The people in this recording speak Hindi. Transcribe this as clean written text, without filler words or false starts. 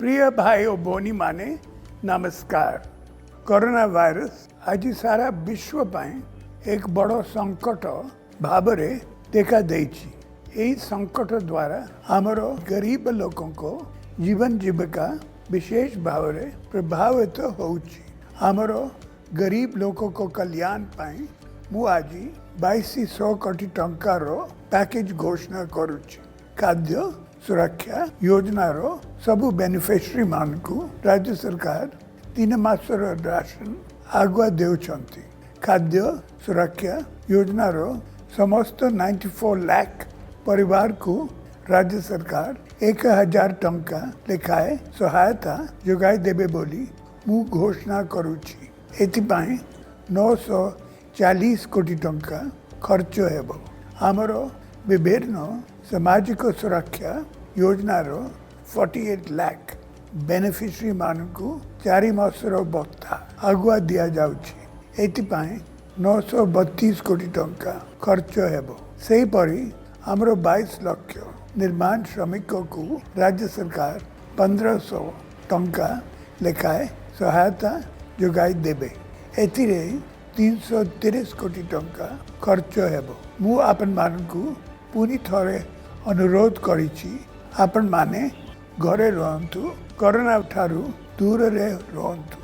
प्रिय भाई और भौणी माने नमस्कार। कोरोना वायरस आज सारा विश्व पाए एक बड़ संकट भावरे देखा देछि। एही संकट द्वारा आमर गरीब लोकों को जीवन जीविका विशेष भावरे प्रभावित होउछि। आमर गरीब लोकों को कल्याण पाए मु आज 2200 कोटी टंकार पैकेज घोषणा करुछि। खाद्य सुरक्षा योजनार सबु बेनिफिशियरी मान को राज्य सरकार 3 मासर राशन आगुआ देउछंती। खाद्य सुरक्षा योजनार समस्त 94 लाख परिवार को राज्य सरकार 1000 टंका लेखाए सहायता जोगाई देबे बोली मु घोषणा करुछि। एथिपाई 940 कोटी टंका खर्च हेबो। आमर विभिन्न सामाजिक सुरक्षा योजनार 48 लाख बेनिफिशियरी मान को 4 मासर भत्ता आगुआ दिया जाउछि। एथिपाई 932 कोटी टंका खर्च हेबो। सेही परी आमर 22 लाख निर्माण श्रमिक को राज्य सरकार 1500 टंका लेखाए सहायता जोगाई देबे। एथिरे 330 कोटी टंका खर्च हेबो। मु आपन मान को पुनी थरे अनुरोध करिछि, आपण माने घरे रहंतु, कोरोना ठारू दूर रे रहंतु।